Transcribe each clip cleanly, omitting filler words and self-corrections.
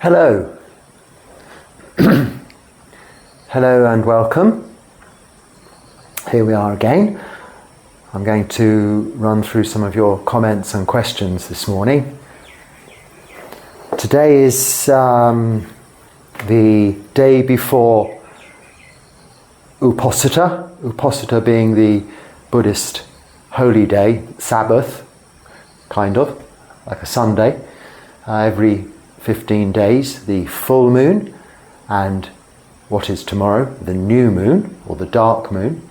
Hello. Hello and welcome. Here we are again. I'm going to run through some of your comments and questions this morning. Today is the day before Uposatha being the Buddhist holy day, Sabbath, kind of, like a Sunday, every 15 days, the full moon, and what is tomorrow, the new moon, or the dark moon,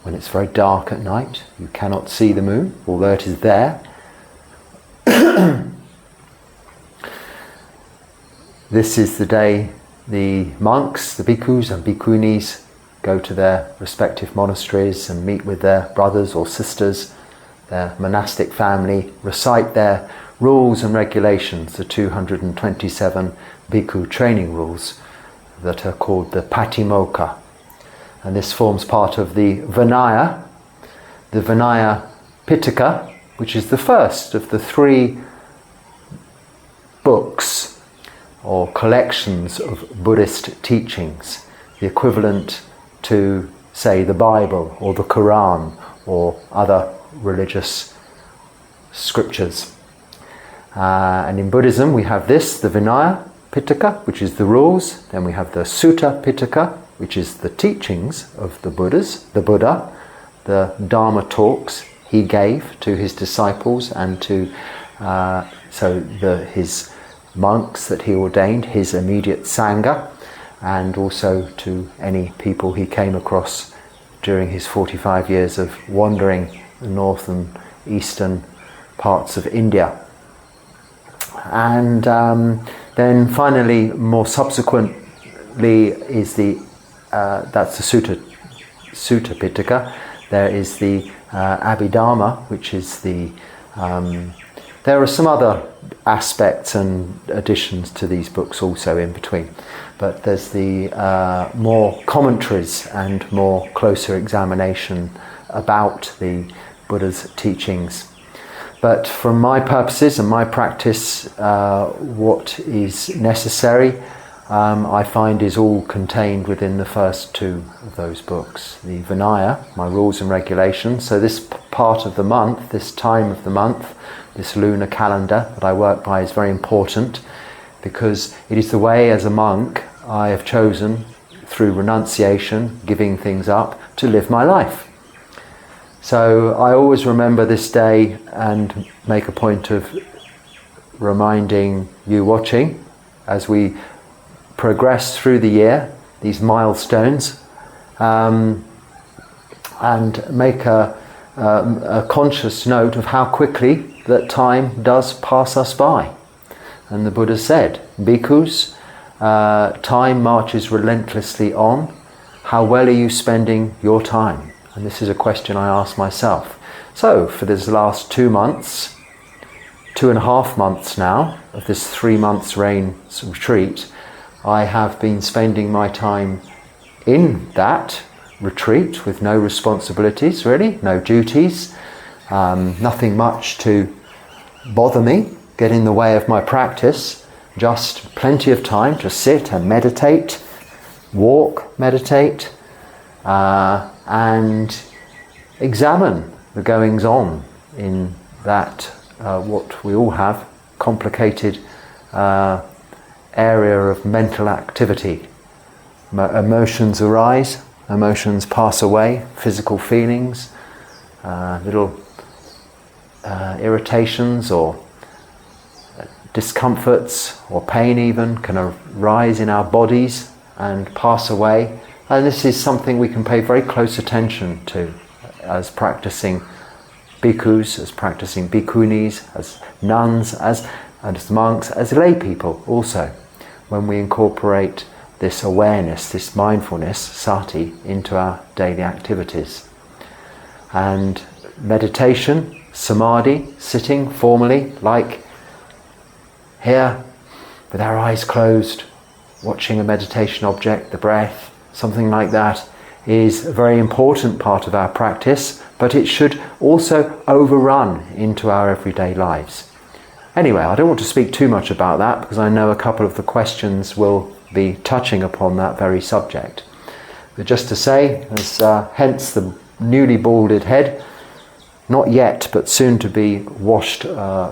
when it's very dark at night. You cannot see the moon, although it is there. This is the day the monks, the bhikkhus and bhikkhunis, go to their respective monasteries and meet with their brothers or sisters, their monastic family, recite their rules and regulations, the 227 bhikkhu training rules that are called the Patimokkha. And this forms part of the Vinaya Pitaka, which is the first of the three books or collections of Buddhist teachings, the equivalent to, say, the Bible or the Quran or other religious scriptures. And in Buddhism we have this, the Vinaya Pitaka, which is the rules. Then we have the Sutta Pitaka, which is the teachings of the Buddha, the Dharma talks he gave to his disciples and to his monks that he ordained, his immediate Sangha, and also to any people he came across during his 45 years of wandering the north and eastern parts of India. And then finally, more subsequently, is that's the Sutta Pitaka. There is the Abhidharma, which is the. There are some other aspects and additions to these books also in between, but there's the more commentaries and more closer examination about the Buddha's teachings. But from my purposes and my practice, what is necessary, I find is all contained within the first two of those books. The Vinaya, my rules and regulations. So this part of the month, this time of the month, this lunar calendar that I work by is very important because it is the way as a monk I have chosen through renunciation, giving things up, to live my life. So I always remember this day and make a point of reminding you watching as we progress through the year, these milestones, and make a conscious note of how quickly that time does pass us by. And the Buddha said, bhikkhus, time marches relentlessly on. How well are you spending your time? And this is a question I ask myself. So for this last 2 months, 2.5 months now, of this 3 months rain retreat, I have been spending my time in that retreat with no responsibilities, really, no duties, nothing much to bother me, get in the way of my practice, just plenty of time to sit and meditate, walk, meditate, and examine the goings on in that what we all have, complicated area of mental activity. Emotions arise, emotions pass away, physical feelings, little irritations or discomforts or pain even can arise in our bodies and pass away. And this is something we can pay very close attention to as practicing bhikkhus, as practicing bhikkhunis, as nuns, as monks, as lay people also, when we incorporate this awareness, this mindfulness, sati, into our daily activities. And meditation, samadhi, sitting formally, like here, with our eyes closed, watching a meditation object, the breath, something like that, is a very important part of our practice, but it should also overrun into our everyday lives. Anyway, I don't want to speak too much about that because I know a couple of the questions will be touching upon that very subject. But just to say, as hence the newly balded head, not yet, but soon to be washed,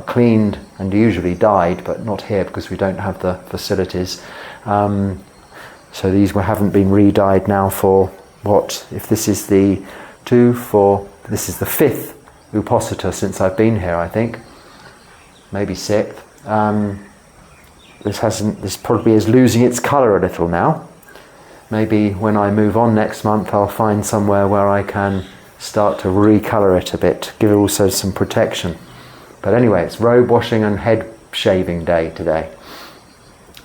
cleaned, and usually dyed, but not here because we don't have the facilities. So these haven't been re-dyed now for what? If this is the this is the 5th Uposatha since I've been here, I think. Maybe 6th. This probably is losing its colour a little now. Maybe when I move on next month, I'll find somewhere where I can start to recolour it a bit, give it also some protection. But anyway, it's robe washing and head shaving day today.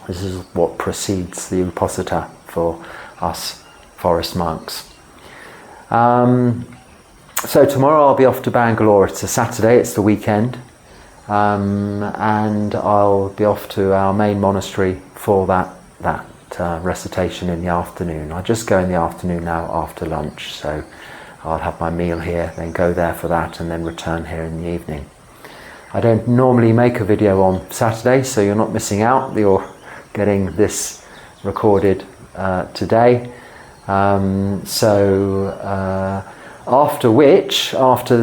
This is what precedes the Uposatha for us forest monks. So tomorrow I'll be off to Bangalore. It's a Saturday, it's the weekend. And I'll be off to our main monastery for that recitation in the afternoon. I'll just go in the afternoon now after lunch, so I'll have my meal here, then go there for that, and then return here in the evening. I don't normally make a video on Saturday, so you're not missing out. You're getting this recorded today. After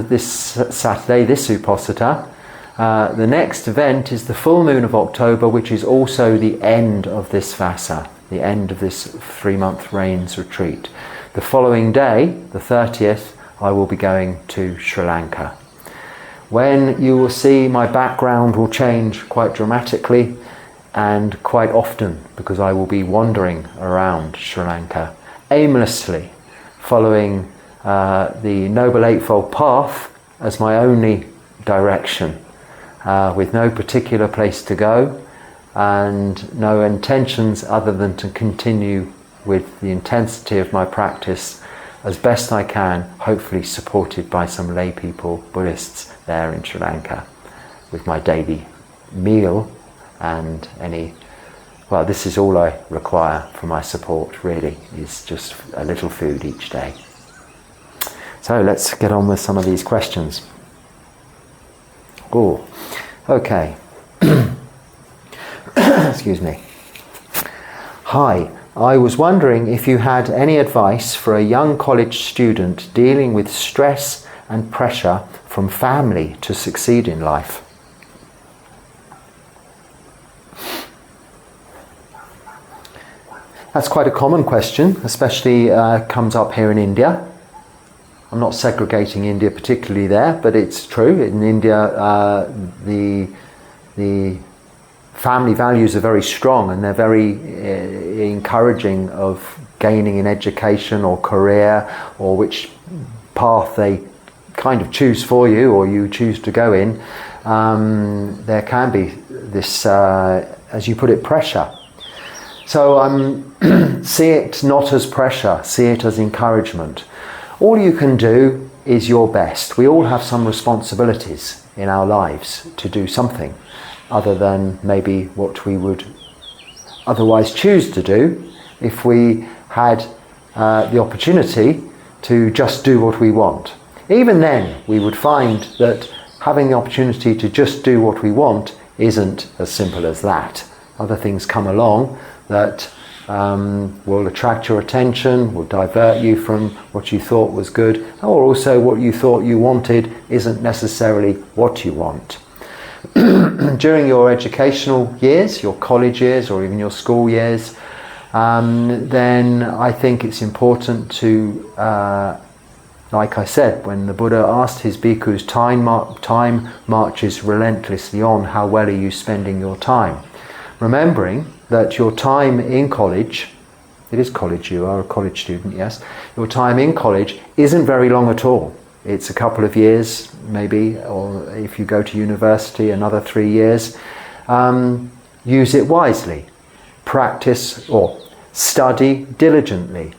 this Saturday, this Uposatha, the next event is the full moon of October, which is also the end of this Vasa, the end of this 3-month rains retreat. The following day, the 30th, I will be going to Sri Lanka. When you will see my background will change quite dramatically and quite often, because I will be wandering around Sri Lanka aimlessly, following the Noble Eightfold Path as my only direction, with no particular place to go and no intentions other than to continue with the intensity of my practice as best I can, hopefully supported by some lay people, Buddhists there in Sri Lanka, with my daily meal and this is all I require for my support, really, is just a little food each day. So let's get on with some of these questions. Oh, okay. Excuse me. Hi, I was wondering if you had any advice for a young college student dealing with stress and pressure from family to succeed in life. That's quite a common question, especially comes up here in India. I'm not segregating India particularly there, but it's true. In India, the family values are very strong, and they're very encouraging of gaining an education or career, or which path they kind of choose for you or you choose to go in. There can be this, as you put it, pressure. So see it not as pressure, see it as encouragement. All you can do is your best. We all have some responsibilities in our lives to do something other than maybe what we would otherwise choose to do if we had the opportunity to just do what we want. Even then, we would find that having the opportunity to just do what we want isn't as simple as that. Other things come along that will attract your attention, will divert you from what you thought was good, or also what you thought you wanted isn't necessarily what you want. During your educational years, your college years, or even your school years, then I think it's important to, like I said, when the Buddha asked his bhikkhus, time marches relentlessly on, how well are you spending your time? Remembering that your time in college, it is college, you are a college student, yes, your time in college isn't very long at all. It's a couple of years maybe, or if you go to university, another 3 years. Use it wisely. Practice or study diligently.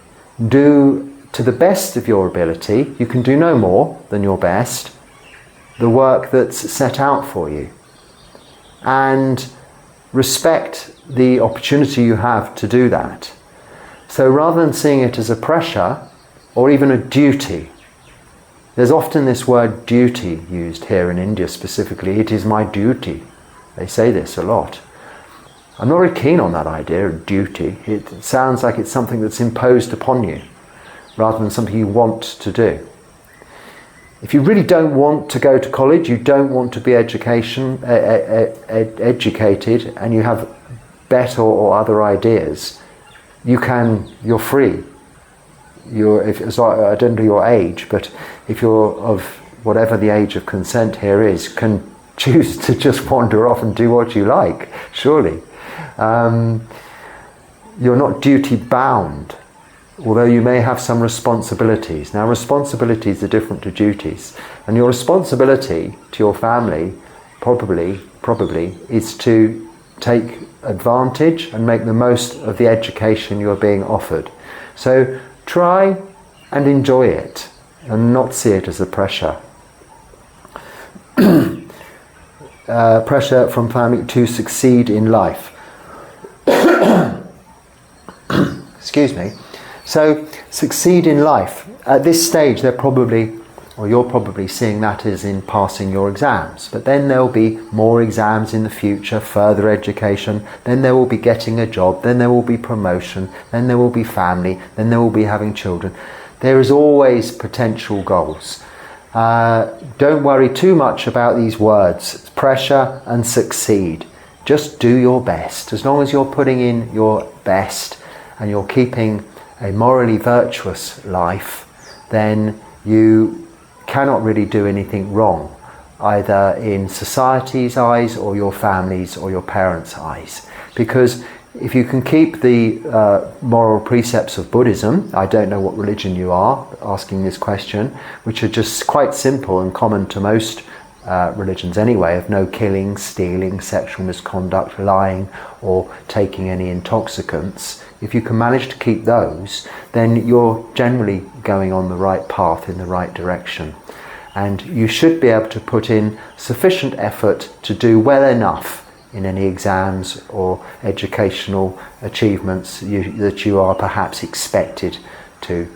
Do to the best of your ability, you can do no more than your best, the work that's set out for you. And respect the opportunity you have to do that. So rather than seeing it as a pressure or even a duty, there's often this word duty used here in India specifically. It is my duty They say this a lot. I'm not very keen on that idea of duty. It sounds like it's something that's imposed upon you rather than something you want to do. If you really don't want to go to college, you don't want to be educated, and you have better or other ideas, you're free. I don't know your age, but if you're of whatever the age of consent here is, can choose to just wander off and do what you like, surely. You're not duty bound, although you may have some responsibilities. Now, responsibilities are different to duties, and your responsibility to your family probably is to take advantage and make the most of the education you're being offered. So try and enjoy it and not see it as a pressure. Pressure from family to succeed in life. Excuse me. So, succeed in life. At this stage, you're probably seeing that as in passing your exams. But then there will be more exams in the future, further education. Then there will be getting a job. Then there will be promotion. Then there will be family. Then there will be having children. There is always potential goals. Don't worry too much about these words, pressure and succeed. Just do your best. As long as you're putting in your best and you're keeping a morally virtuous life, then you cannot really do anything wrong, either in society's eyes or your family's or your parents' eyes. Because if you can keep the moral precepts of Buddhism, I don't know what religion you are, asking this question, which are just quite simple and common to most religions anyway, of no killing, stealing, sexual misconduct, lying, or taking any intoxicants. If you can manage to keep those, then you're generally going on the right path, in the right direction. And you should be able to put in sufficient effort to do well enough in any exams or educational achievements that you are perhaps expected to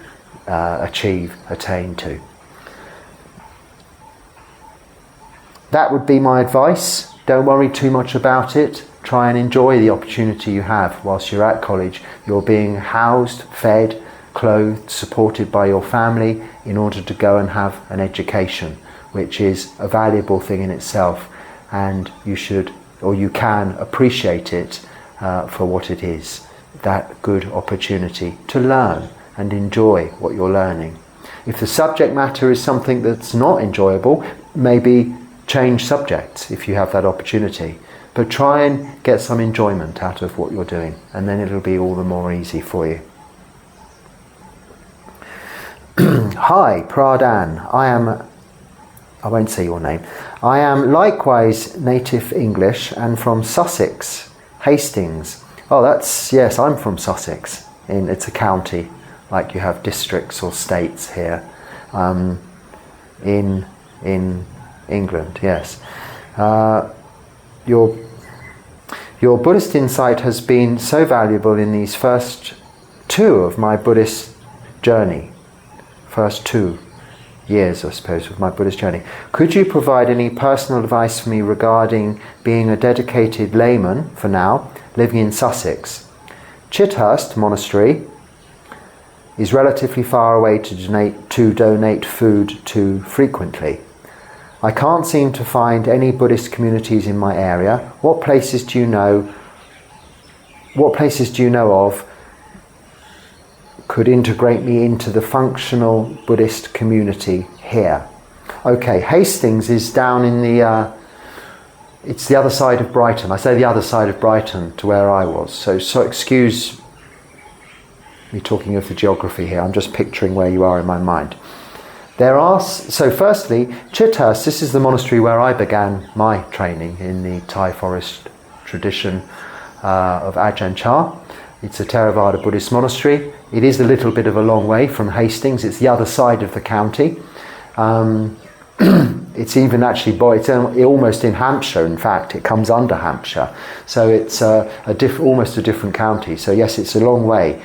attain to. That would be my advice. Don't worry too much about it. Try and enjoy the opportunity you have whilst you're at college. You're being housed, fed, clothed, supported by your family in order to go and have an education, which is a valuable thing in itself, and you should, or you can, appreciate it for what it is, that good opportunity to learn and enjoy what you're learning. If the subject matter is something that's not enjoyable, maybe change subjects if you have that opportunity. But try and get some enjoyment out of what you're doing, and then it'll be all the more easy for you. Hi, Phra Dan. I won't say your name. I am likewise native English and from Sussex, Hastings. Oh, yes, I'm from Sussex. It's a county, like you have districts or states here. In England, yes. Your Buddhist insight has been so valuable in these first 2 of my Buddhist journey. First 2 years, I suppose, of my Buddhist journey. Could you provide any personal advice for me regarding being a dedicated layman, for now, living in Sussex? Chithurst Monastery is relatively far away to donate food to frequently. I can't seem to find any Buddhist communities in my area. What places do you know of could integrate me into the functional Buddhist community here? Okay, Hastings is down in it's the other side of Brighton. I say the other side of Brighton to where I was. So excuse me talking of the geography here. I'm just picturing where you are in my mind. So firstly, Chithurst, this is the monastery where I began my training in the Thai Forest tradition of Ajahn Chah. It's a Theravada Buddhist Monastery. It is a little bit of a long way from Hastings. It's the other side of the county. It's even actually, it's almost in Hampshire, in fact. It comes under Hampshire. So it's almost a different county. So yes, it's a long way.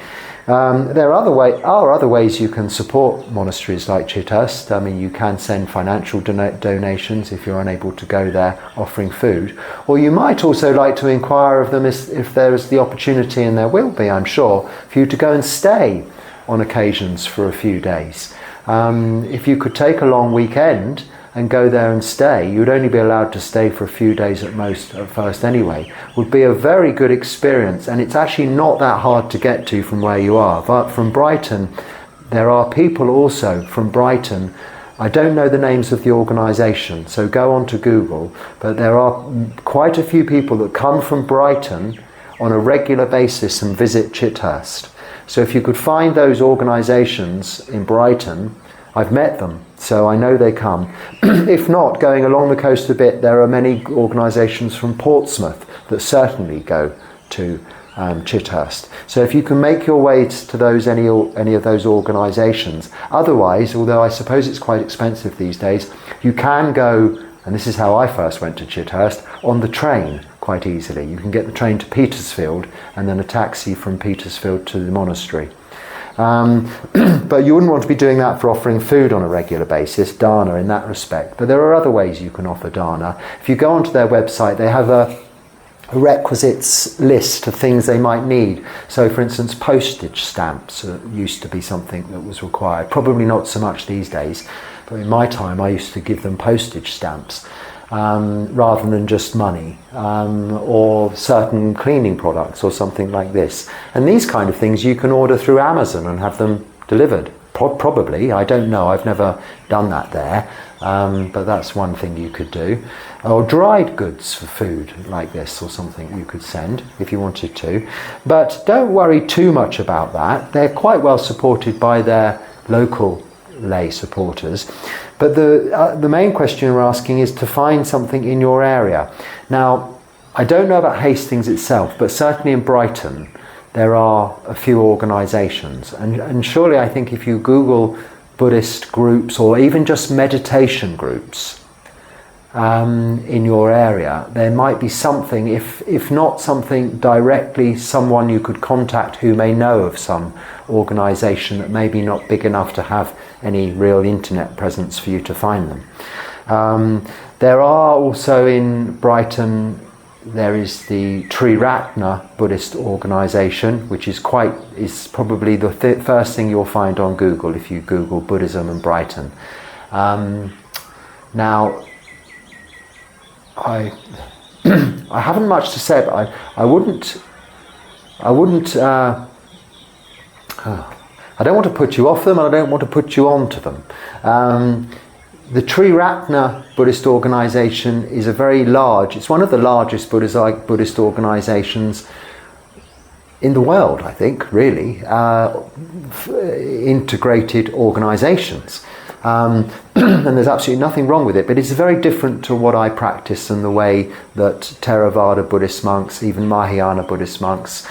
There are other ways you can support monasteries like Chithurst. I mean, you can send financial donations if you're unable to go there, offering food. Or you might also like to inquire of them if there is the opportunity, and there will be, I'm sure, for you to go and stay on occasions for a few days. If you could take a long weekend and go there and stay, you'd only be allowed to stay for a few days at most at first anyway, would be a very good experience. And it's actually not that hard to get to from where you are. But from Brighton, there are people also from Brighton. I don't know the names of the organisation, so go on to Google, but there are quite a few people that come from Brighton on a regular basis and visit Chithurst. So if you could find those organisations in Brighton, I've met them, so I know they come. If not, going along the coast a bit, there are many organisations from Portsmouth that certainly go to Chithurst. So if you can make your way to any of those organisations. Otherwise, although I suppose it's quite expensive these days, you can go, and this is how I first went to Chithurst, on the train quite easily. You can get the train to Petersfield and then a taxi from Petersfield to the monastery. But you wouldn't want to be doing that for offering food on a regular basis, dana in that respect. But there are other ways you can offer dana. If you go onto their website, they have a requisites list of things they might need. So for instance, postage stamps used to be something that was required. Probably not so much these days, but in my time I used to give them postage stamps. Rather than just money, or certain cleaning products or something like this. And these kind of things you can order through Amazon and have them delivered. Probably, I don't know, I've never done that there, but that's one thing you could do. Or dried goods for food like this or something you could send if you wanted to. But don't worry too much about that. They're quite well supported by their local lay supporters. But the main question you're asking is to find something in your area. Now, I don't know about Hastings itself, but certainly in Brighton there are a few organisations. And surely I think if you Google Buddhist groups or even just meditation groups in your area, there might be something, if not something directly, someone you could contact who may know of some organisation that may be not big enough to have any real internet presence for you to find them. There are also in Brighton, there is the Theravada Buddhist organisation, which is probably the first thing you'll find on Google if you Google Buddhism and Brighton. Now, I haven't much to say, but I wouldn't. I don't want to put you off them, and I don't want to put you on to them. The Theravada Buddhist organisation is it's one of the largest Buddhist organisations in the world, I think, really, integrated organisations. And there's absolutely nothing wrong with it, but it's very different to what I practice and the way that Theravada Buddhist monks, even Mahayana Buddhist monks,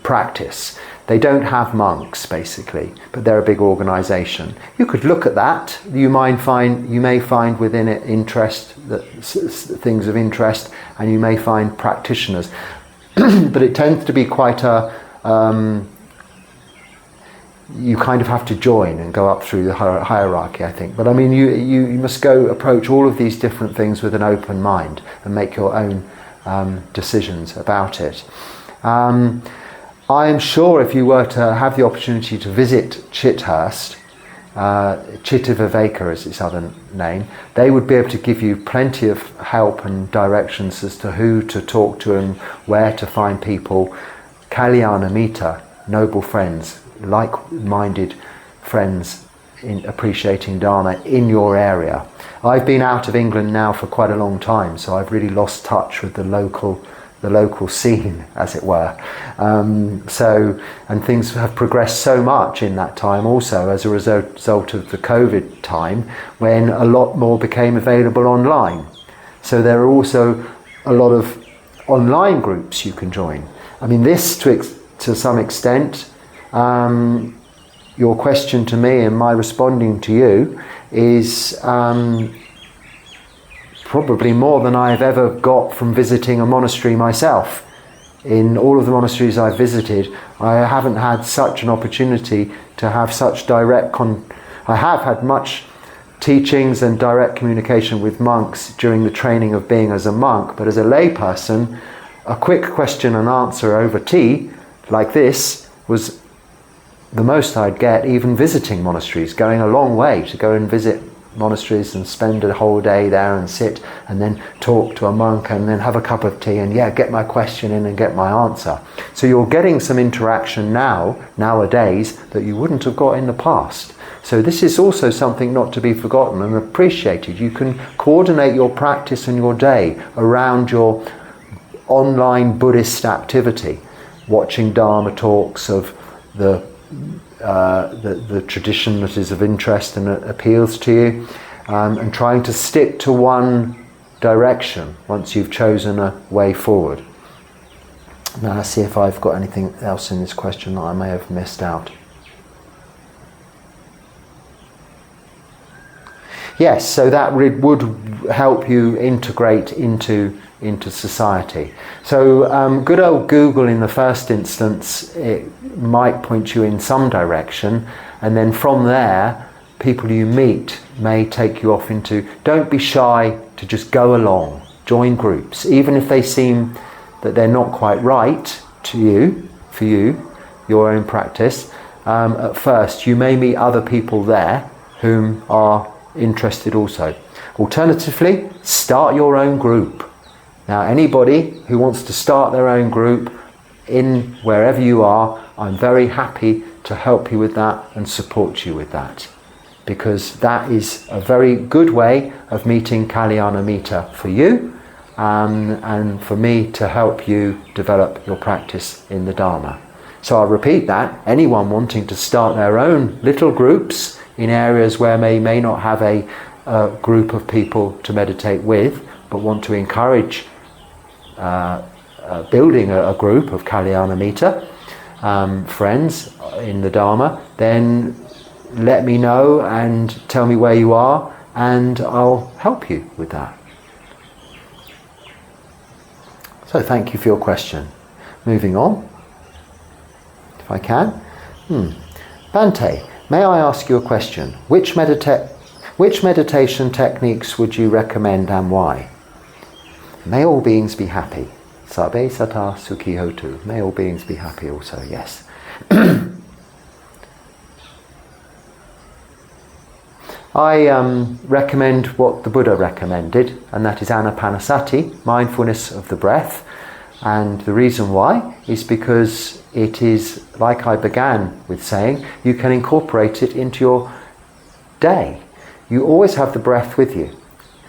practice. They don't have monks, basically, but they're a big organisation. You could look at that. You may find within it things of interest, and you may find practitioners. But it tends to be quite you kind of have to join and go up through the hierarchy, I think. But I mean, you must approach all of these different things with an open mind and make your own decisions about it. I am sure if you were to have the opportunity to visit Chithurst, Chittaviveka is its other name, they would be able to give you plenty of help and directions as to who to talk to and where to find people, kalyana mita, noble friends, like-minded friends in appreciating dana in your area. I've been out of England now for quite a long time, so I've really lost touch with the local scene, as it were. And things have progressed so much in that time also as a result of the COVID time, when a lot more became available online. So there are also a lot of online groups you can join. I mean, this to some extent, your question to me and my responding to you is probably more than I've ever got from visiting a monastery myself. in all of the monasteries I've visited, I haven't had such an opportunity to have such direct I have had much teachings and direct communication with monks during the training of being as a monk, but as a layperson, a quick question and answer over tea, like this, was the most I'd get even visiting monasteries, going a long way to go and visit monasteries and spend a whole day there and sit and then talk to a monk and then have a cup of tea and get my question in and get my answer. So you're getting some interaction nowadays that you wouldn't have got in the past. So this is also something not to be forgotten and appreciated. You can coordinate your practice and your day around your online Buddhist activity, watching Dharma talks of the tradition that is of interest and appeals to you, and trying to stick to one direction once you've chosen a way forward. Now let's see if I've got anything else in this question that I may have missed out. Yes, so that would help you integrate into society. So good old Google in the first instance, it might point you in some direction, and then from there people you meet may take you off into, don't be shy to just go along, join groups, even if they seem that they're not quite right to you, for you, your own practice. At first you may meet other people there whom are interested also. Alternatively, start your own group. Now anybody who wants to start their own group in wherever you are, I'm very happy to help you with that and support you with that, because that is a very good way of meeting Kalyana Mita for you, and for me to help you develop your practice in the Dharma. So I'll repeat that. Anyone wanting to start their own little groups in areas where they may not have a group of people to meditate with, but want to encourage building a group of Kalyana Mita, friends in the Dharma, then let me know and tell me where you are, and I'll help you with that. So thank you for your question. Moving on, if I can. Bhante, may I ask you a question? Which meditation techniques would you recommend and why? May all beings be happy. Sabbe sata sukhi hotu. May all beings be happy also, yes. I recommend what the Buddha recommended, and that is anapanasati, mindfulness of the breath. And the reason why is because it is, like I began with saying, you can incorporate it into your day. You always have the breath with you.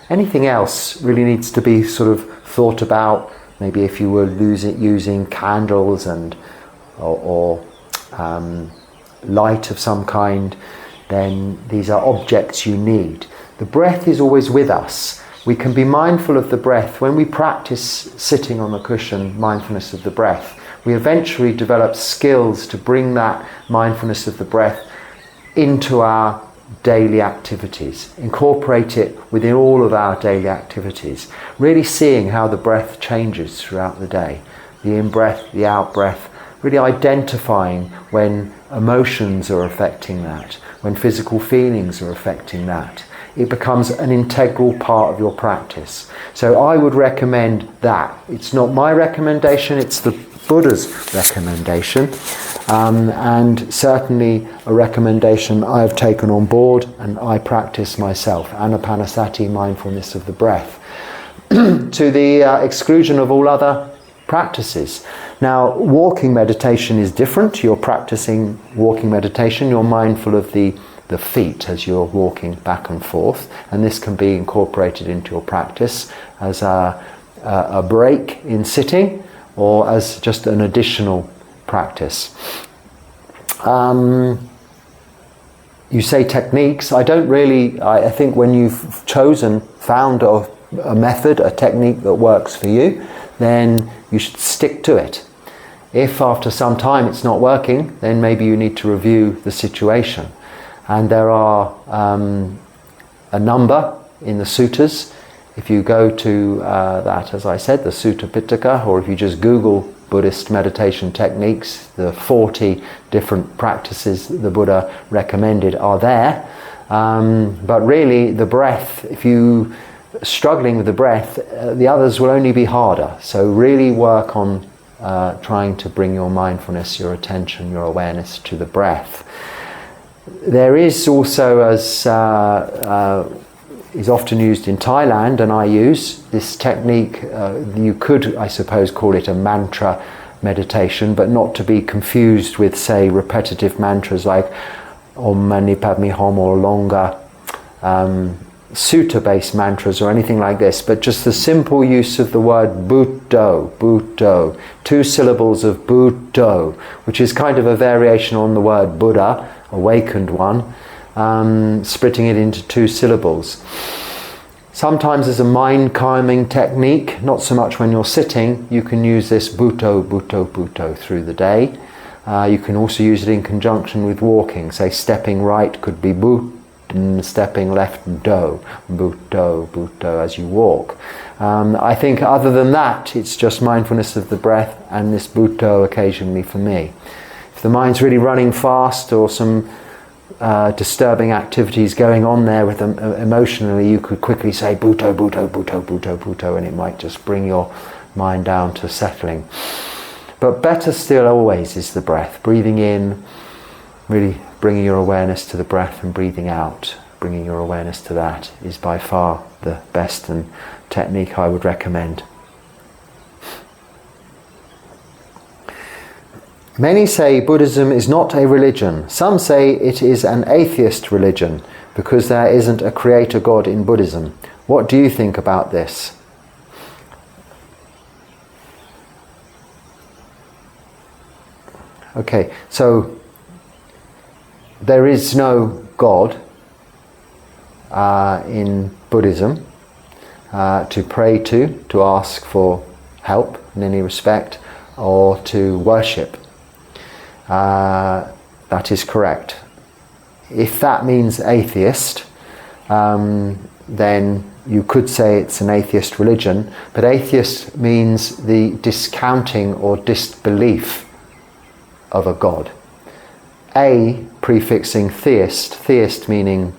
Anything else really needs to be sort of thought about. Maybe if you were using candles or light of some kind, then these are objects you need. The breath is always with us. We can be mindful of the breath. When we practice sitting on the cushion, mindfulness of the breath, we eventually develop skills to bring that mindfulness of the breath into our daily activities, incorporate it within all of our daily activities, really seeing how the breath changes throughout the day, the in-breath, the out-breath, really identifying when emotions are affecting that, when physical feelings are affecting that. It becomes an integral part of your practice. So I would recommend that. It's not my recommendation, it's the Buddha's recommendation, and certainly a recommendation I have taken on board and I practice myself, anapanasati, mindfulness of the breath, to the exclusion of all other practices. Now, walking meditation is different. You're practicing walking meditation, you're mindful of the feet as you're walking back and forth, and this can be incorporated into your practice as a break in sitting, or as just an additional practice. You say techniques. I think when you've found a method, a technique that works for you, then you should stick to it. If after some time it's not working, then maybe you need to review the situation. And there are a number in the suttas. If you go to that, as I said, the Sutta Pitaka, or if you just Google Buddhist meditation techniques. The 40 different practices the Buddha recommended are there. But really the breath, if you are struggling with the breath, the others will only be harder. So really work on trying to bring your mindfulness, your attention, your awareness to the breath. There is also, as is often used in Thailand, and I use this technique, you could, I suppose, call it a mantra meditation, but not to be confused with, say, repetitive mantras like Om Mani Padme Hum or longer sutta-based mantras or anything like this, but just the simple use of the word Buddho, Buddho, 2 syllables of Buddho, which is kind of a variation on the word Buddha, awakened one, splitting it into 2 syllables. Sometimes as a mind calming technique, not so much when you're sitting, you can use this Buddho, Buddho, Buddho through the day. You can also use it in conjunction with walking. Say stepping right could be Buddho, stepping left do, Buddho, Buddho as you walk. I think other than that, it's just mindfulness of the breath and this Buddho occasionally for me. If the mind's really running fast or some disturbing activities going on there with them emotionally, you could quickly say Buddho, Buddho, Buddho, Buddho, Buddho, and it might just bring your mind down to settling. But better still always is the breath. Breathing in, really bringing your awareness to the breath, and breathing out, bringing your awareness to that, is by far the best and technique I would recommend. Many say Buddhism is not a religion. Some say it is an atheist religion because there isn't a creator God in Buddhism. What do you think about this? Okay, so there is no God in Buddhism to pray to ask for help in any respect, or to worship. That is correct. If that means atheist, then you could say it's an atheist religion, but atheist means the discounting or disbelief of a God. A prefixing theist, theist meaning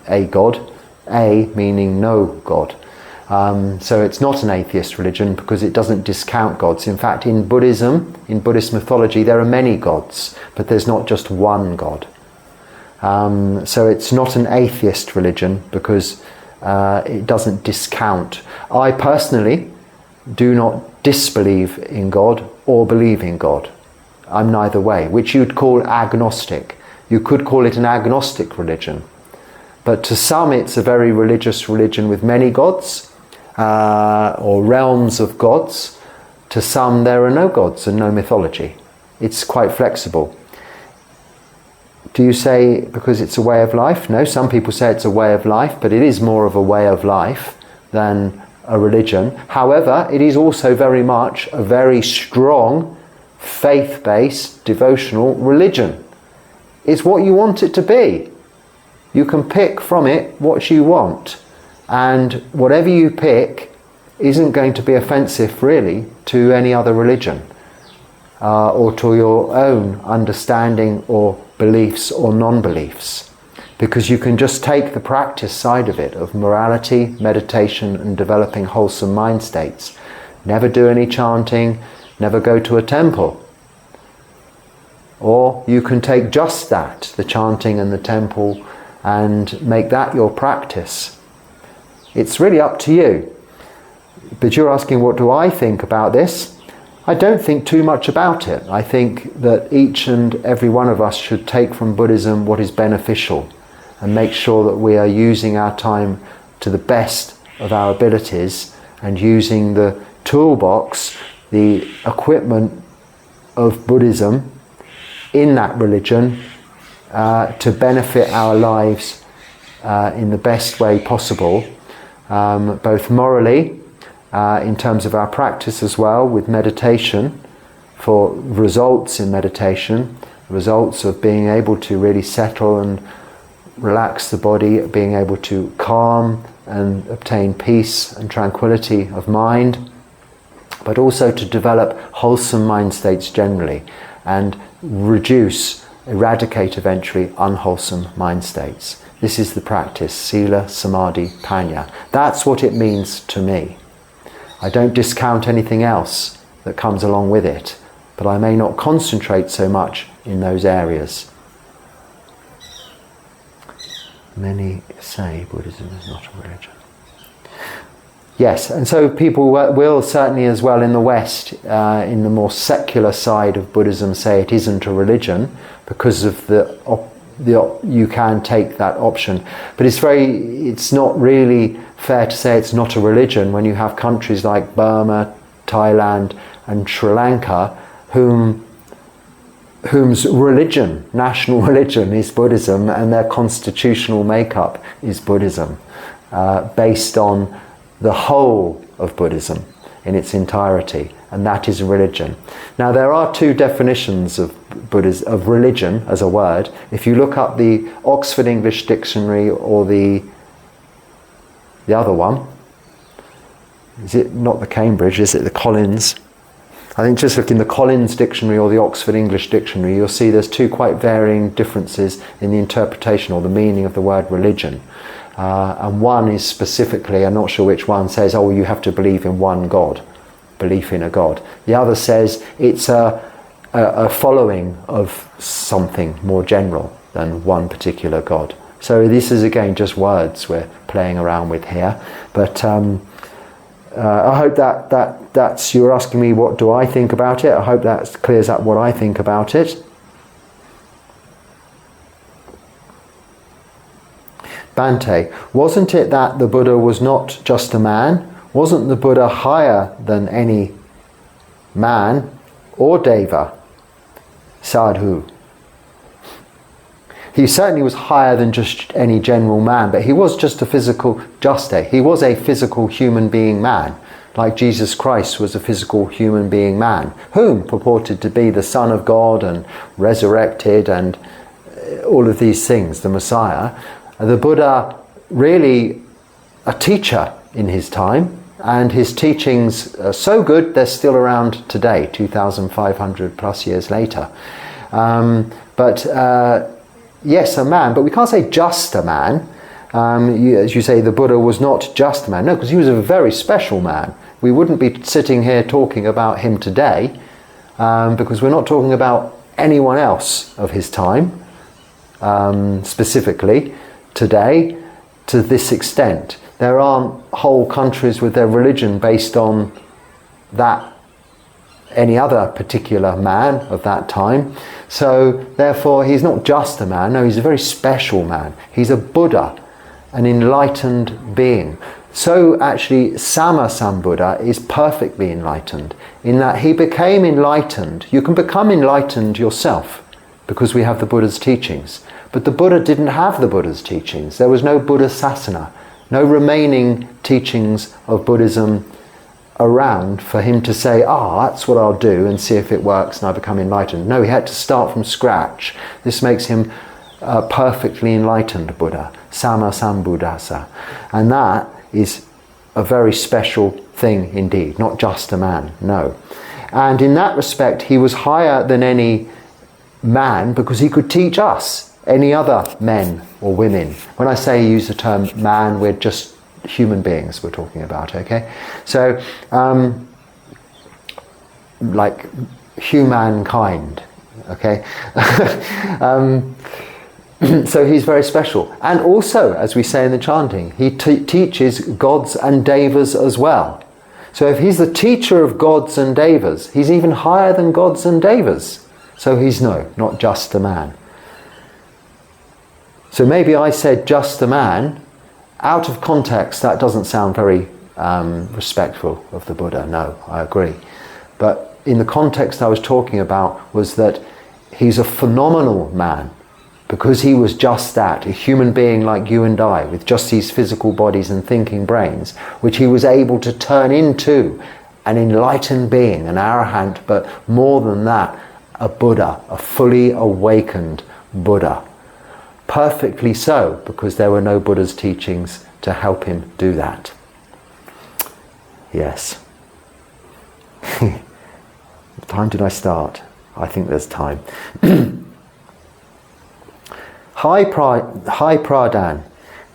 a God, a meaning no God. So it's not an atheist religion because it doesn't discount gods. In fact, in Buddhism, in Buddhist mythology, there are many gods, but there's not just one God. So it's not an atheist religion because it doesn't discount. I personally do not disbelieve in God or believe in God. I'm neither way, which you'd call agnostic. You could call it an agnostic religion. But to some it's a very religious religion with many gods, or realms of gods. To some there are no gods and no mythology. It's quite flexible. Do you say because it's a way of life? No, some people say it's a way of life, but it is more of a way of life than a religion. However, it is also very much a very strong faith-based devotional religion. It's what you want it to be. You can pick from it what you want, and whatever you pick isn't going to be offensive really to any other religion, or to your own understanding or beliefs or non-beliefs, because you can just take the practice side of it, of morality, meditation and developing wholesome mind states. Never do any chanting, never go to a temple. Or you can take just that, the chanting and the temple, and make that your practice. It's really up to you. But you're asking, what do I think about this? I don't think too much about it. I think that each and every one of us should take from Buddhism what is beneficial and make sure that we are using our time to the best of our abilities and using the toolbox, the equipment of Buddhism in that religion to benefit our lives in the best way possible, both morally, in terms of our practice as well, with meditation, for results in meditation, results of being able to really settle and relax the body, being able to calm and obtain peace and tranquility of mind, but also to develop wholesome mind states generally and eradicate eventually unwholesome mind states. This is the practice, Sila, Samadhi, Panya. That's what it means to me. I don't discount anything else that comes along with it, but I may not concentrate so much in those areas. Many say Buddhism is not a religion. Yes, and so people will certainly as well in the West, in the more secular side of Buddhism, say it isn't a religion because of you can take that option. But it's not really fair to say it's not a religion when you have countries like Burma, Thailand and Sri Lanka whose religion, national religion, is Buddhism, and their constitutional makeup is Buddhism, based on the whole of Buddhism in its entirety, and that is religion. Now there are two definitions of religion as a word. If you look up the Oxford English Dictionary or the other one, is it not the Cambridge, is it the Collins? I think just look in the Collins Dictionary or the Oxford English Dictionary, you'll see there's two quite varying differences in the interpretation or the meaning of the word religion. And one is specifically, I'm not sure which one, says, oh, you have to believe in one God, belief in a God. The other says it's a following of something more general than one particular God. So this is again just words we're playing around with here. But I hope that's you're asking me what do I think about it. I hope that clears up what I think about it. Bhante, wasn't it that the Buddha was not just a man? Wasn't the Buddha higher than any man or deva, sadhu? He certainly was higher than just any general man, but he was just a physical, he was a physical human being man, like Jesus Christ was a physical human being man, whom purported to be the Son of God and resurrected and all of these things, the Messiah. The Buddha, really a teacher in his time, and his teachings are so good they're still around today, 2,500 plus years later. Yes, a man, but we can't say just a man. As you say, the Buddha was not just a man. No, because he was a very special man. We wouldn't be sitting here talking about him today, because we're not talking about anyone else of his time, specifically today, to this extent. There aren't whole countries with their religion based on that, any other particular man of that time. So therefore he's not just a man, no, he's a very special man. He's a Buddha, an enlightened being. So actually Sammasambuddha is perfectly enlightened, in that he became enlightened. You can become enlightened yourself because we have the Buddha's teachings. But the Buddha didn't have the Buddha's teachings. There was no Buddha Sasana, no remaining teachings of Buddhism around for him to say, that's what I'll do and see if it works and I become enlightened. No, he had to start from scratch. This makes him a perfectly enlightened Buddha, Sammasambuddhasa. And that is a very special thing indeed, not just a man, no. And in that respect, he was higher than any man because he could teach us, any other men or women. When I say use the term man, we're just human beings we're talking about, okay? So, like humankind, okay? So he's very special. And also, as we say in the chanting, he teaches gods and devas as well. So if he's the teacher of gods and devas, he's even higher than gods and devas. So he's not just a man. So maybe I said just a man. Out of context, that doesn't sound very respectful of the Buddha. No, I agree. But in the context I was talking about was that he's a phenomenal man because he was just that, a human being like you and I, with just these physical bodies and thinking brains, which he was able to turn into an enlightened being, an arahant, but more than that, a Buddha, a fully awakened Buddha. Perfectly so, because there were no Buddha's teachings to help him do that. Yes. What time did I start? I think there's time. Hi Phra Dan.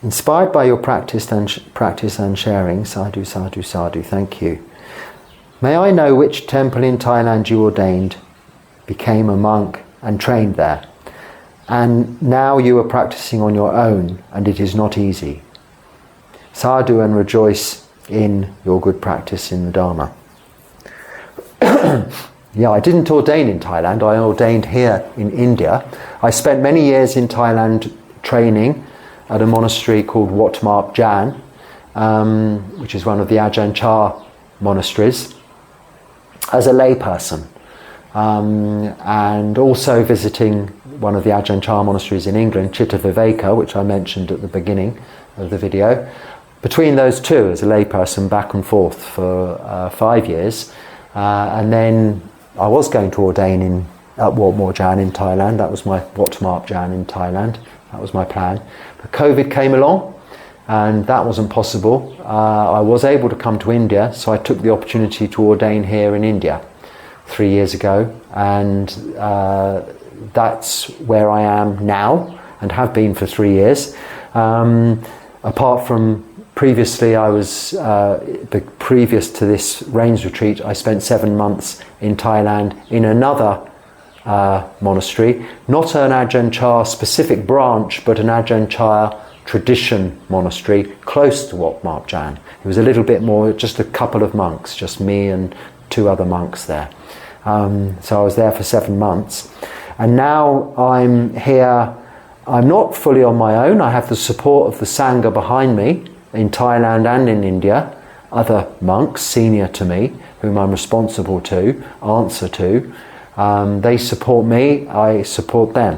Inspired by your practice and sharing, sadhu, sadhu, sadhu, thank you. May I know which temple in Thailand you ordained, became a monk and trained there, and now you are practicing on your own and it is not easy. Sadhu, and rejoice in your good practice in the Dharma. Yeah, I didn't ordain in Thailand, I ordained here in India. I spent many years in Thailand training at a monastery called Wat Marp Jan, which is one of the Ajahn Chah monasteries, as a layperson. And also visiting one of the Ajahn Chah monasteries in England, Chitta Viveka, which I mentioned at the beginning of the video. Between those two, as a layperson, back and forth for 5 years. And then I was going to ordain at Wat Marp Jan in Thailand. That was my Wat Marp Jan in Thailand. That was my plan. But COVID came along and that wasn't possible. I was able to come to India, so I took the opportunity to ordain here in India 3 years ago. And that's where I am now and have been for 3 years. Apart from previously, I was previous to this rains retreat, I spent 7 months in Thailand in another monastery, not an Ajahn Chah specific branch, but an Ajahn Chah tradition monastery close to Wat Marp Jan. It was a little bit more, just a couple of monks, just me and 2 other monks there. So I was there for 7 months, and now I'm here. I'm not fully on my own. I have the support of the Sangha behind me in Thailand and in India, other monks senior to me, whom I'm responsible to, answer to. They support me, I support them.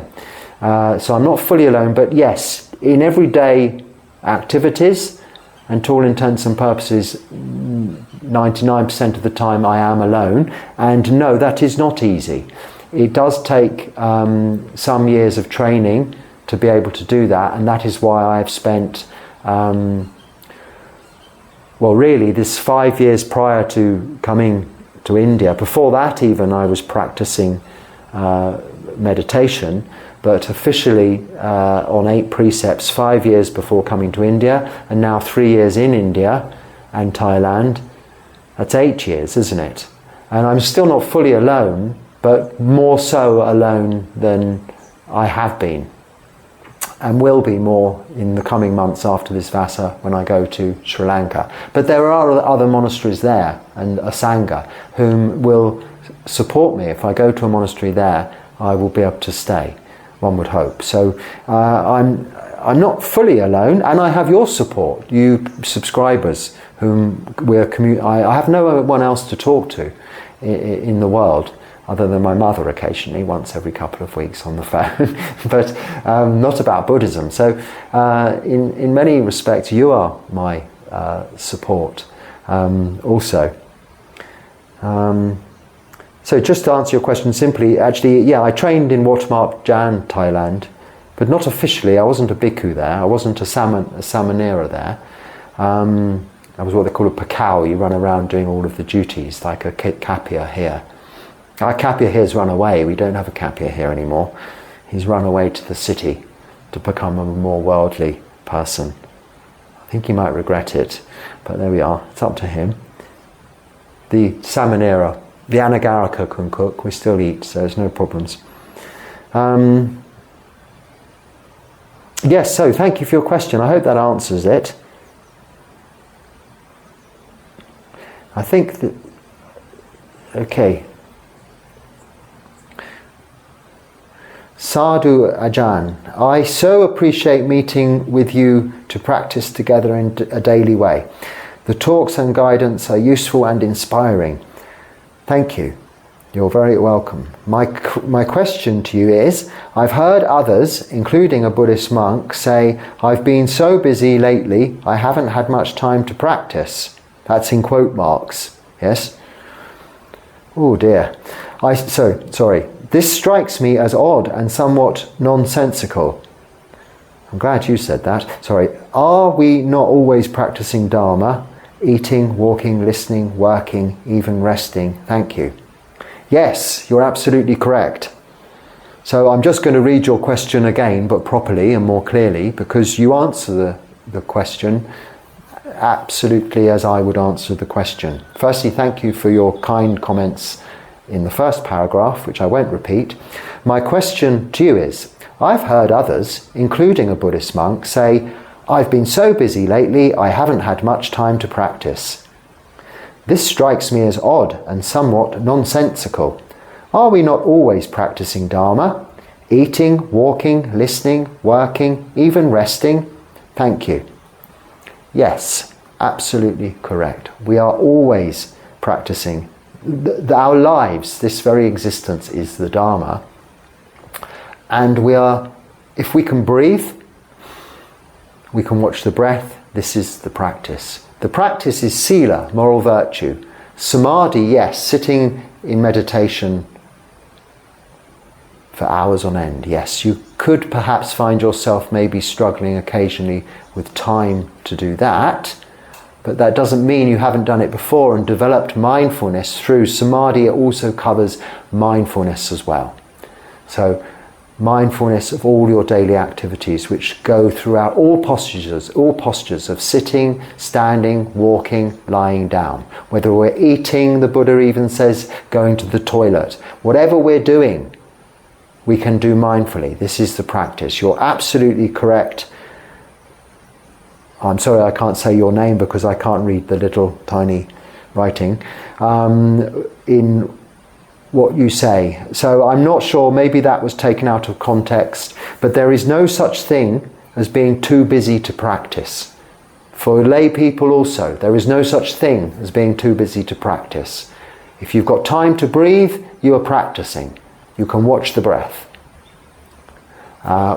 So I'm not fully alone, but yes, in everyday activities, and to all intents and purposes, 99% of the time I am alone. And no, that is not easy. It does take some years of training to be able to do that, and that is why I have spent well, really, this 5 years prior to coming to India. Before that even, I was practicing meditation, but officially on 8 precepts 5 years before coming to India, and now 3 years in India and Thailand. That's 8 years, isn't it? And I'm still not fully alone, but more so alone than I have been, and will be more in the coming months after this Vassa when I go to Sri Lanka. But there are other monasteries there and a Sangha whom will support me. If I go to a monastery there, I will be able to stay, one would hope. So I'm not fully alone, and I have your support, you subscribers, whom I have no one else to talk to in the world, other than my mother occasionally, once every couple of weeks on the phone, but not about Buddhism. So in many respects, you are my support also. So just to answer your question simply, actually, yeah, I trained in Wat Marp Jan, Thailand, but not officially. I wasn't a bhikkhu there. I wasn't a samanera there. I was what they call a pakau. You run around doing all of the duties, like a kapia here. Our kapia here's run away. We don't have a kapia here anymore. He's run away to the city to become a more worldly person. I think he might regret it, but there we are. It's up to him. The samanera, the anagarika can cook. We still eat, so there's no problems. Yes, so thank you for your question. I hope that answers it. I think that... Okay. Sadhu Ajahn, I so appreciate meeting with you to practice together in a daily way. The talks and guidance are useful and inspiring. Thank you. You're very welcome. My question to you is, I've heard others, including a Buddhist monk, say, I've been so busy lately, I haven't had much time to practice. That's in quote marks, yes? Oh dear. Sorry. This strikes me as odd and somewhat nonsensical. I'm glad you said that. Sorry. Are we not always practicing Dharma? Eating, walking, listening, working, even resting. Thank you. Yes, you're absolutely correct. So I'm just going to read your question again, but properly and more clearly, because you answer the question absolutely as I would answer the question. Firstly, thank you for your kind comments in the first paragraph, which I won't repeat. My question to you is, I've heard others, including a Buddhist monk, say, I've been so busy lately, I haven't had much time to practice. This strikes me as odd and somewhat nonsensical. Are we not always practicing Dharma? Eating, walking, listening, working, even resting? Thank you. Yes, absolutely correct. We are always practicing. Our lives, this very existence, is the Dharma. And we are, if we can breathe, we can watch the breath. This is the practice. The practice is sila, moral virtue. Samadhi, yes, sitting in meditation for hours on end. Yes, you could perhaps find yourself maybe struggling occasionally with time to do that, but that doesn't mean you haven't done it before and developed mindfulness through samadhi. It also covers mindfulness as well. So mindfulness of all your daily activities, which go throughout all postures of sitting, standing, walking, lying down. Whether we're eating, the Buddha even says going to the toilet. Whatever we're doing, we can do mindfully. This is the practice. You're absolutely correct. I'm sorry I can't say your name because I can't read the little tiny writing in what you say. So I'm not sure, maybe that was taken out of context, but there is no such thing as being too busy to practice. For lay people also, there is no such thing as being too busy to practice. If you've got time to breathe, you are practicing. You can watch the breath.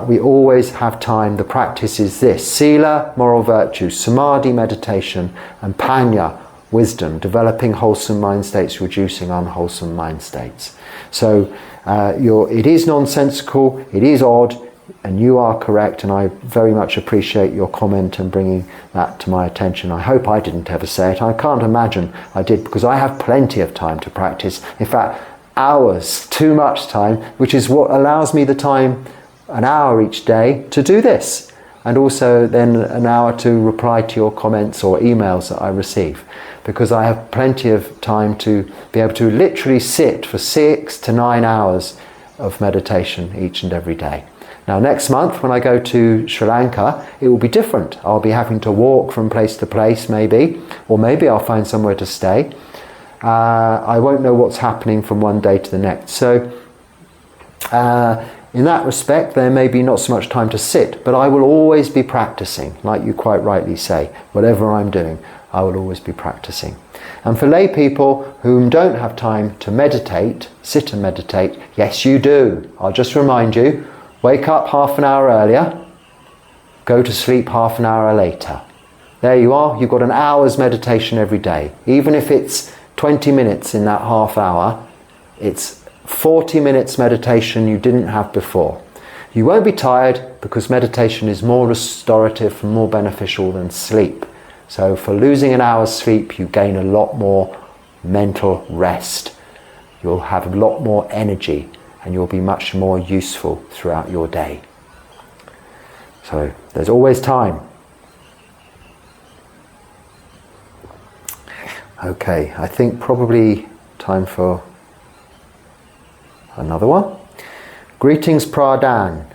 We always have time. The practice is this: sila, moral virtue; samadhi, meditation; and panya, wisdom, developing wholesome mind states, reducing unwholesome mind states. So it is nonsensical, it is odd, and you are correct, and I very much appreciate your comment and bringing that to my attention. I hope I didn't ever say it. I can't imagine I did, because I have plenty of time to practice. In fact, hours, too much time, which is what allows me the time, an hour each day, to do this. And also then an hour to reply to your comments or emails that I receive, because I have plenty of time to be able to literally sit for 6 to 9 hours of meditation each and every day. Now next month when I go to Sri Lanka, it will be different. I'll be having to walk from place to place maybe, or maybe I'll find somewhere to stay. I won't know what's happening from one day to the next. So in that respect, there may be not so much time to sit, but I will always be practicing, like you quite rightly say. Whatever I'm doing, I will always be practicing. And for lay people who don't have time to meditate, sit and meditate, yes you do. I'll just remind you, wake up half an hour earlier, go to sleep half an hour later. There you are, you've got an hour's meditation every day. Even if it's 20 minutes in that half hour, it's 40 minutes meditation you didn't have before. You won't be tired because meditation is more restorative and more beneficial than sleep. So for losing an hour's sleep, you gain a lot more mental rest. You'll have a lot more energy and you'll be much more useful throughout your day. So there's always time. Okay, I think probably time for another one. Greetings, Phra Dan.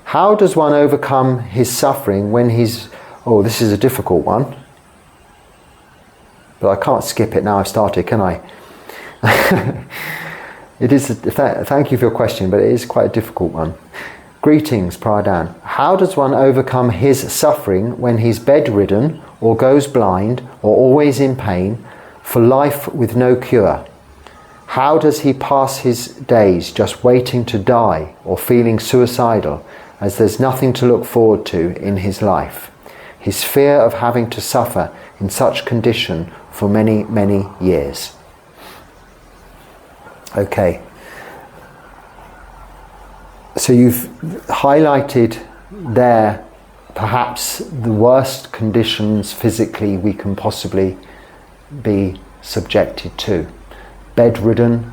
How does one overcome his suffering when he's... Oh, this is a difficult one. But I can't skip it now I've started, can I? It is. Thank you for your question, but it is quite a difficult one. Greetings, Phra Dan. How does one overcome his suffering when he's bedridden or goes blind or always in pain for life with no cure? How does he pass his days just waiting to die or feeling suicidal as there's nothing to look forward to in his life? His fear of having to suffer in such condition for many, many years. Okay. So you've highlighted there perhaps the worst conditions physically we can possibly be subjected to. Bedridden,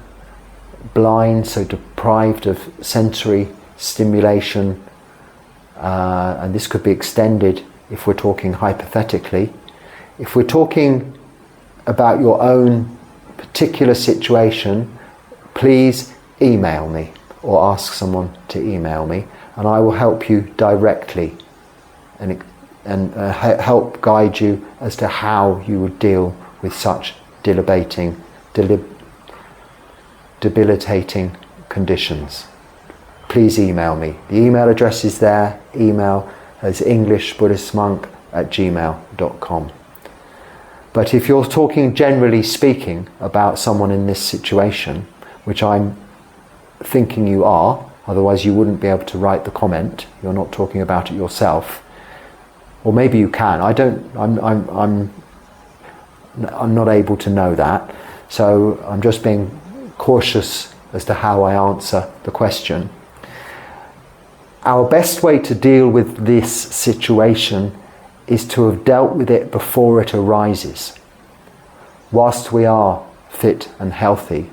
blind, so deprived of sensory stimulation, and this could be extended if we're talking hypothetically. If we're talking about your own particular situation, please email me or ask someone to email me, and I will help you directly and help guide you as to how you would deal with such debilitating conditions. Please email me. The email address is there. Email as englishbuddhistmonk@gmail.com. But if you're talking generally speaking about someone in this situation, which I'm thinking you are, otherwise you wouldn't be able to write the comment. You're not talking about it yourself. Or maybe you can. I'm not able to know that. So I'm just being cautious as to how I answer the question. Our best way to deal with this situation is to have dealt with it before it arises. Whilst we are fit and healthy.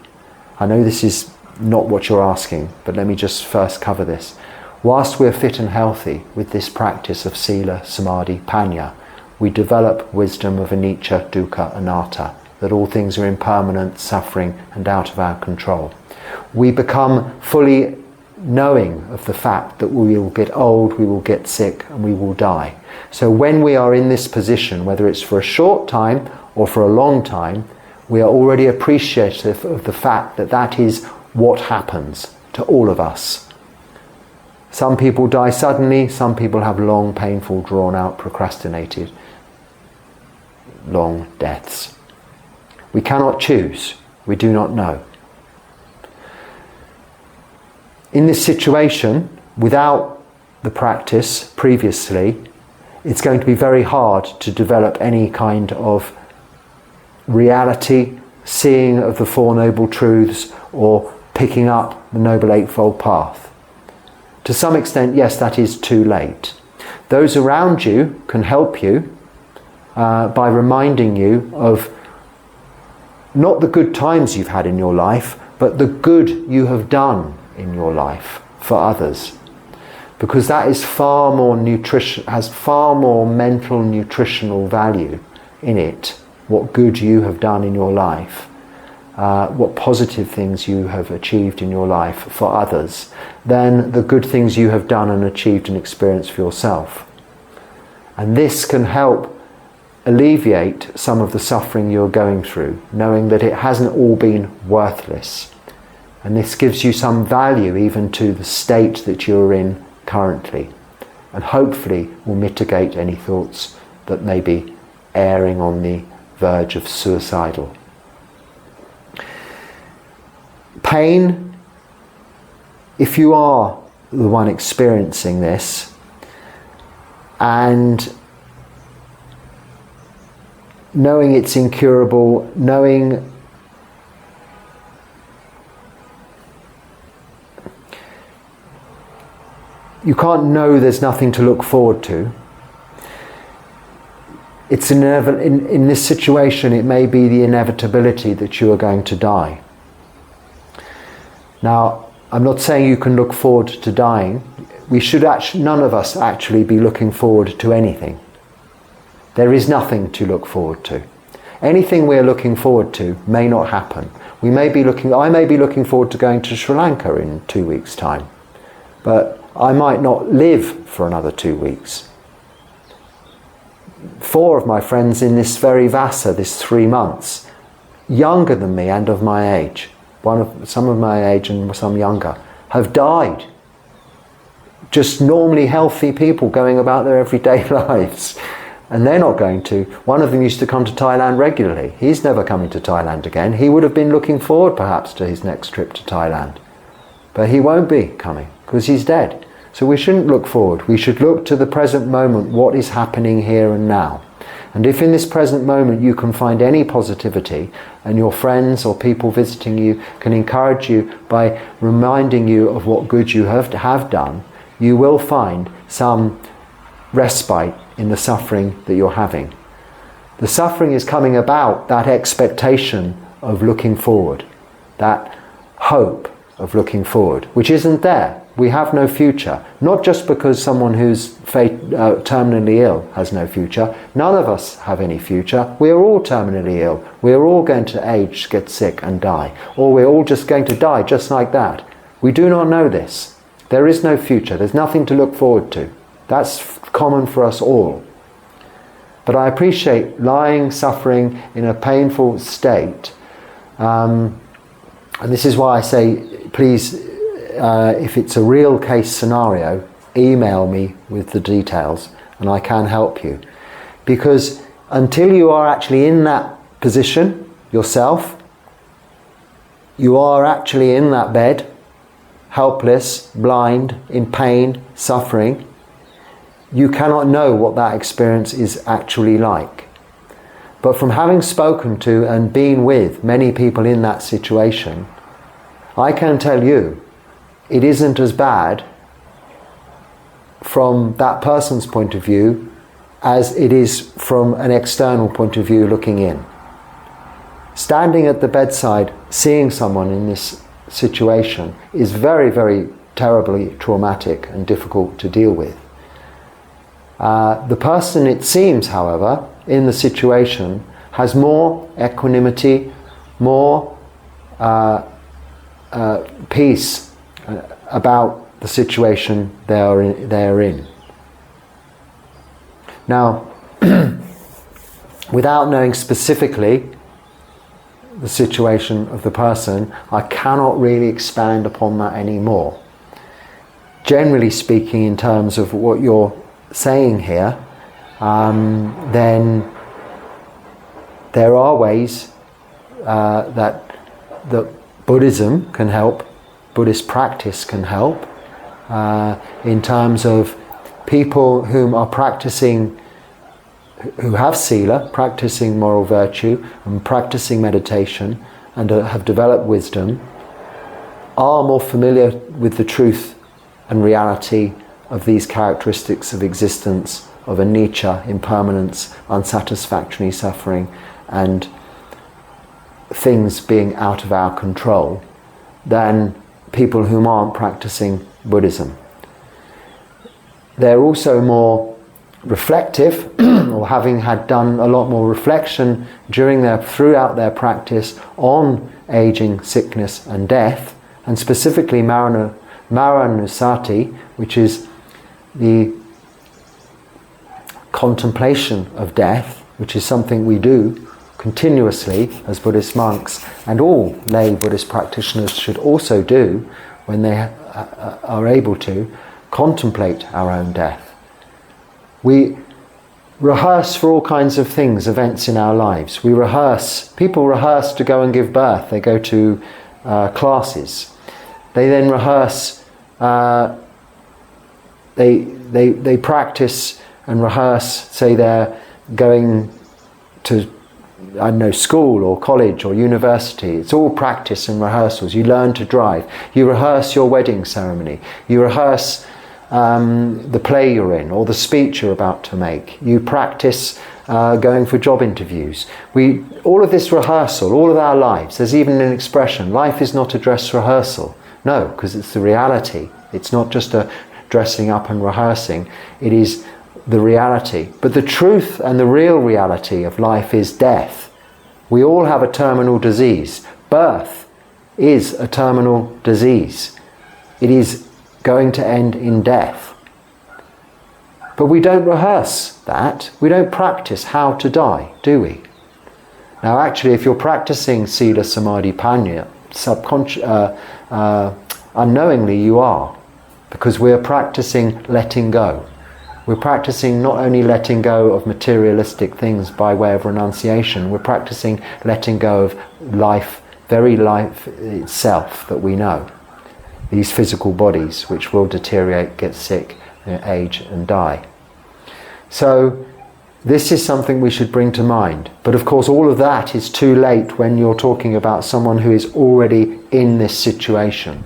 I know this is not what you're asking, but let me just first cover this. Whilst we're fit and healthy with this practice of sila, samadhi, panya, we develop wisdom of anicca, dukkha, anatta, that all things are impermanent, suffering, and out of our control. We become fully knowing of the fact that we will get old, we will get sick, and we will die. So when we are in this position, whether it's for a short time or for a long time, we are already appreciative of the fact that that is what happens to all of us. Some people die suddenly, some people have long, painful, drawn-out, procrastinated, long deaths. We cannot choose. We do not know. In this situation, without the practice previously, it's going to be very hard to develop any kind of reality, seeing of the Four Noble Truths, or picking up the Noble Eightfold Path. To some extent, yes, that is too late. Those around you can help you by reminding you of not the good times you've had in your life, but the good you have done in your life for others. Because that is far more has far more mental nutritional value in it, what good you have done in your life, what positive things you have achieved in your life for others, than the good things you have done and achieved and experienced for yourself. And this can help alleviate some of the suffering you're going through, knowing that it hasn't all been worthless. And this gives you some value even to the state that you're in currently, and hopefully will mitigate any thoughts that may be erring on the verge of suicidal. Pain, if you are the one experiencing this, and knowing it's incurable, knowing you can't know there's nothing to look forward to. It's in this situation, it may be the inevitability that you are going to die. Now, I'm not saying you can look forward to dying. We should none of us actually be looking forward to anything. There is nothing to look forward to. Anything we're looking forward to may not happen. I may be looking forward to going to Sri Lanka in 2 weeks' time, but I might not live for another 2 weeks. 4 of my friends in this very Vasa, this 3 months, younger than me and of my age, some of my age and some younger, have died. Just normally healthy people going about their everyday lives. And they're not going to. One of them used to come to Thailand regularly. He's never coming to Thailand again. He would have been looking forward perhaps to his next trip to Thailand. But he won't be coming because he's dead. So we shouldn't look forward. We should look to the present moment, what is happening here and now. And if in this present moment you can find any positivity, and your friends or people visiting you can encourage you by reminding you of what good you have done, you will find some respite in the suffering that you're having. The suffering is coming about that expectation of looking forward, that hope of looking forward, which isn't there. We have no future. Not just because someone who's terminally ill has no future. None of us have any future. We are all terminally ill. We are all going to age, get sick and die. Or we're all just going to die just like that. We do not know this. There is no future. There's nothing to look forward to. That's common for us all. But I appreciate lying, suffering in a painful state. And this is why I say, please, if it's a real case scenario, email me with the details and I can help you. Because until you are actually in that position yourself, you are actually in that bed, helpless, blind, in pain, suffering, you cannot know what that experience is actually like. But from having spoken to and been with many people in that situation, I can tell you it isn't as bad from that person's point of view as it is from an external point of view looking in. Standing at the bedside, seeing someone in this situation is very, very terribly traumatic and difficult to deal with. The person, it seems, however, in the situation has more equanimity, more peace about the situation they are in. Now, without knowing specifically the situation of the person, I cannot really expand upon that anymore. Generally speaking, in terms of what you're saying here, then there are ways that Buddhism can help, Buddhist practice can help, in terms of people whom are practicing, who have sila, practicing moral virtue and practicing meditation and have developed wisdom, are more familiar with the truth and reality of these characteristics of existence, of anicca, impermanence, unsatisfactory suffering, and things being out of our control, than people whom aren't practicing Buddhism. They're also more reflective, or having had done a lot more reflection throughout their practice on aging, sickness and death, and specifically Maranusati, which is the contemplation of death, which is something we do continuously as Buddhist monks, and all lay Buddhist practitioners should also do when they are able to contemplate our own death. We rehearse for all kinds of things, events in our lives. People rehearse to go and give birth. They go to classes. They then rehearse, they practice and rehearse, say they're going to, school or college or university. It's all practice and rehearsals. You learn to drive. You rehearse your wedding ceremony. You rehearse the play you're in or the speech you're about to make. You practice going for job interviews. All of this rehearsal, all of our lives, there's even an expression, life is not a dress rehearsal. No, because it's the reality. It's not just a dressing up and rehearsing. It is the reality. But the truth and the real reality of life is death. We all have a terminal disease. Birth is a terminal disease. It is going to end in death. But we don't rehearse that. We don't practice how to die, do we? Now actually, if you're practicing Sila, Samadhi, Panya, unknowingly you are, because we're practicing letting go. We're practicing not only letting go of materialistic things by way of renunciation, we're practicing letting go of life, very life itself that we know. These physical bodies which will deteriorate, get sick, age and die. So this is something we should bring to mind. But of course all of that is too late when you're talking about someone who is already in this situation.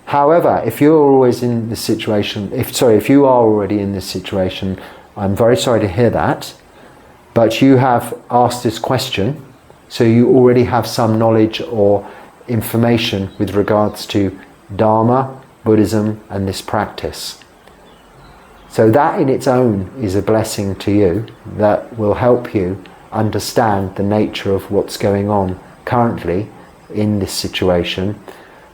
However, if you're always in this situation, if you are already in this situation, I'm very sorry to hear that, but you have asked this question, so you already have some knowledge or information with regards to Dharma, Buddhism and this practice. So that in its own is a blessing to you that will help you understand the nature of what's going on currently in this situation.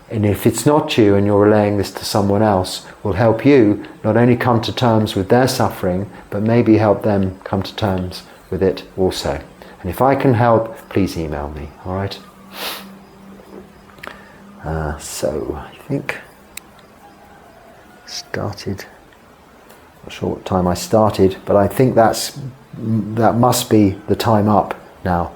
And if it's not you and you're relaying this to someone else, will help you not only come to terms with their suffering, but maybe help them come to terms with it also. And if I can help, please email me, all right? So I think started, not sure what time I started, but I think that must be the time up now.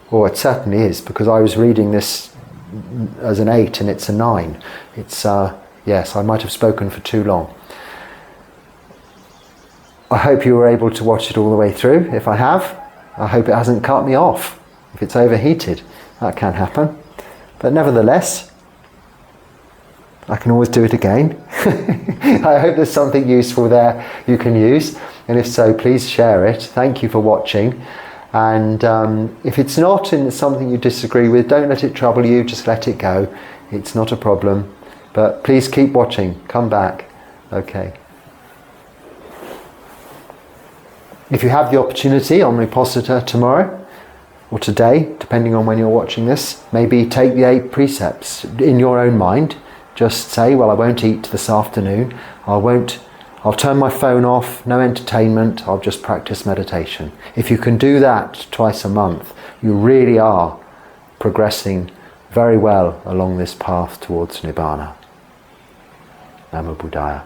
Or it certainly is, because I was reading this as an 8 and it's a 9. It's yes, I might have spoken for too long. I hope you were able to watch it all the way through. If I have, I hope it hasn't cut me off. If it's overheated, that can happen. But nevertheless, I can always do it again. I hope there's something useful there you can use. And if so, please share it. Thank you for watching. And if it's not and it's something you disagree with, don't let it trouble you, just let it go. It's not a problem. But please keep watching. Come back. Okay. If you have the opportunity on Reposita tomorrow, or today, depending on when you're watching this, maybe take the 8 precepts in your own mind. Just say, well, I won't eat this afternoon. I'll turn my phone off, no entertainment, I'll just practice meditation. If you can do that twice a month, you really are progressing very well along this path towards Nibbana. Namo Buddhaya.